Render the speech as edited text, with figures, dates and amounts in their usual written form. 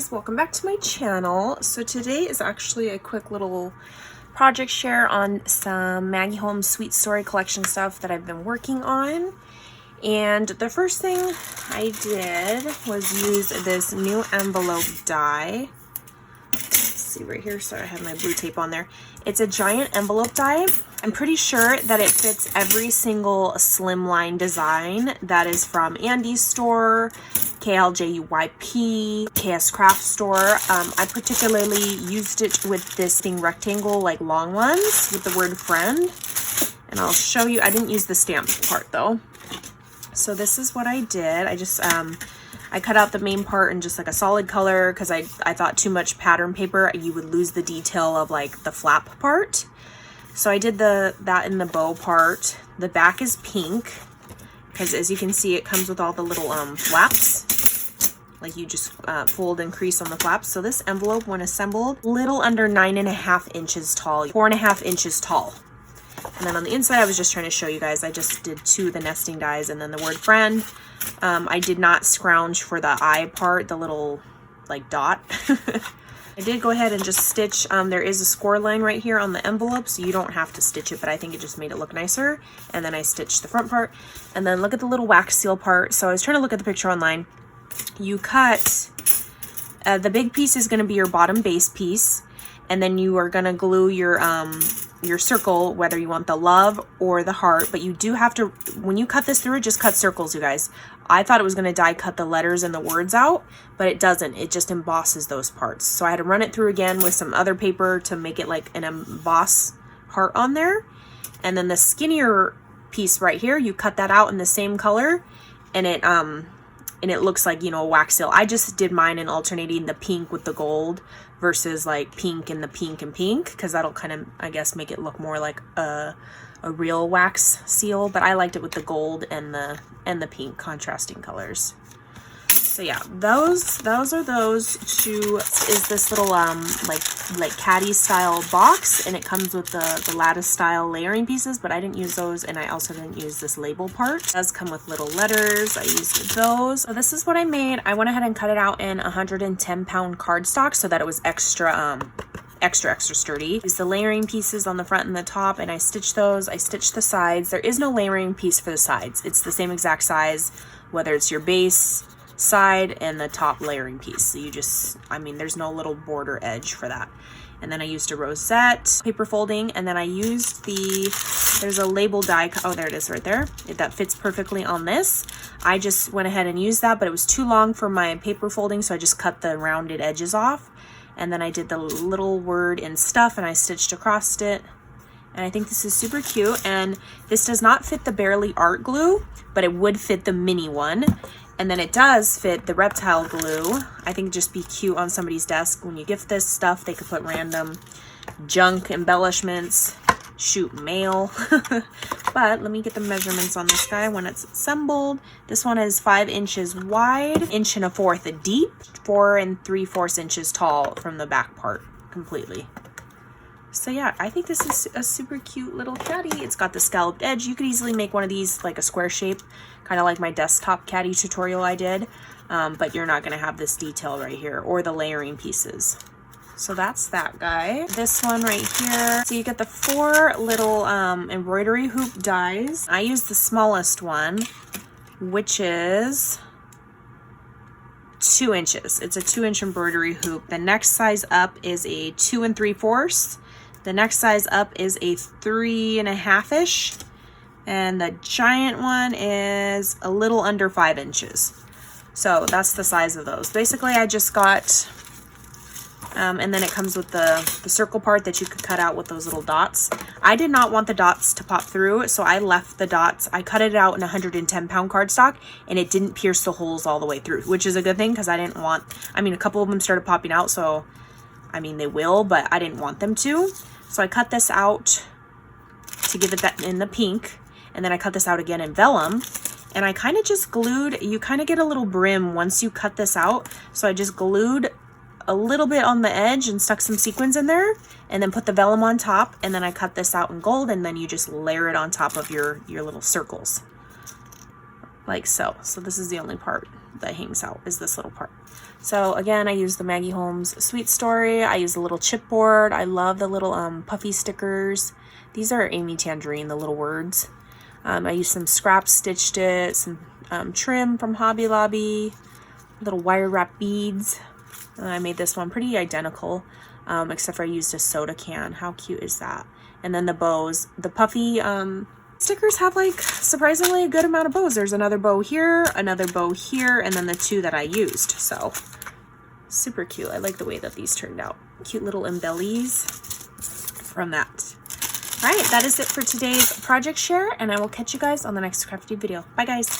guys, welcome back to my channel. So today is actually a quick little project share on some Maggie Holmes Sweet Story collection stuff that I've been working on. And the first thing I did was use this new envelope die. Let's see right here, sorry I have my blue tape on there. It's a giant envelope die. I'm pretty sure that it fits every single slimline design that is from Andy's store, KLJUYP, KS Craft Store. I particularly used it with this thing rectangle, like long ones with the word friend. And I'll show you, I didn't use the stamped part though. So this is what I did. I just, I cut out the main part in just like a solid color because I thought too much pattern paper, you would lose the detail of like the flap part. So I did that in the bow part. The back is pink because as you can see, it comes with all the little flaps. Like you just fold and crease on the flaps. So this envelope, when assembled, little under 9.5 inches tall, 4.5 inches tall. And then on the inside, I was just trying to show you guys, I just did two of the nesting dies and then the word friend. I did not scrounge for the eye part, the little like dot. I did go ahead and just stitch, there is a score line right here on the envelope, so you don't have to stitch it, but I think it just made it look nicer. And then I stitched the front part, and then look at the little wax seal part. So I was trying to look at the picture online. You cut, the big piece is gonna be your bottom base piece, and then you are gonna glue your circle, whether you want the love or the heart, but you do have to, when you cut this through, just cut circles, you guys. I thought it was gonna die cut the letters and the words out, but it doesn't. It just embosses those parts. So I had to run it through again with some other paper to make it like an emboss heart on there. And then the skinnier piece right here, you cut that out in the same color, and it looks like, you know, a wax seal. I just did mine in alternating the pink with the gold versus like pink and the pink and pink, because that'll kind of, I guess, make it look more like a real wax seal. But I liked it with the gold and the pink contrasting colors. So yeah, those are those two. Is this little like caddy style box, and it comes with the lattice style layering pieces, but I didn't use those, and I also didn't use this label part. It does come with little letters. I used those. So this is what I made. I went ahead and cut it out in 110-pound cardstock so that it was extra sturdy. Use the layering pieces on the front and the top, and I stitched those. I stitched the sides. There is no layering piece for the sides. It's the same exact size, whether it's your base side and the top layering piece. So you just, I mean, there's no little border edge for that. And then I used a rosette paper folding, and then I used there's a label die, oh there it is right there, that fits perfectly on this. I just went ahead and used that, but it was too long for my paper folding, so I just cut the rounded edges off. And then I did the little word in stuff, and I stitched across it. And I think this is super cute, and this does not fit the Barely Art glue, but it would fit the mini one. And then it does fit the reptile glue. I think it'd just be cute on somebody's desk. When you gift this stuff, they could put random junk embellishments, shoot mail. But let me get the measurements on this guy when it's assembled. This one is 5 inches wide, 1 1/4 inch deep, 4 3/4 inches tall from the back part completely. So yeah, I think this is a super cute little caddy. It's got the scalloped edge. You could easily make one of these like a square shape, kind of like my desktop caddy tutorial I did, but you're not gonna have this detail right here or the layering pieces. So that's that guy. This one right here. So you get the 4 little embroidery hoop dies. I used the smallest one, which is 2 inches. It's a 2-inch embroidery hoop. The next size up is a 2 3/4. The next size up is a 3.5-ish. And the giant one is a little under 5 inches. So that's the size of those. Basically, I just got, and then it comes with the circle part that you could cut out with those little dots. I did not want the dots to pop through, so I left the dots. I cut it out in 110-pound cardstock, and it didn't pierce the holes all the way through, which is a good thing because I didn't want, I mean, a couple of them started popping out, so, I mean, they will, but I didn't want them to. So I cut this out to give it that in the pink, and then I cut this out again in vellum, and I kind of just glued, you kind of get a little brim once you cut this out, so I just glued a little bit on the edge and stuck some sequins in there, and then put the vellum on top, and then I cut this out in gold, and then you just layer it on top of your little circles, like so. So this is the only part that hangs out, is this little part. So again, I use the Maggie Holmes Sweet Story. I use the little chipboard. I love the little puffy stickers. These are Amy Tangerine, the little words. I used some scrap stitched it, some trim from Hobby Lobby, little wire wrap beads. I made this one pretty identical, except for I used a soda can. How cute is that? And then the bows, the puffy stickers have like surprisingly a good amount of bows. There's another bow here, another bow here, and then the two that I used. So super cute. I like the way that these turned out. Cute little embellies from that. All right, that is it for today's project share, and I will catch you guys on the next crafty video. Bye guys.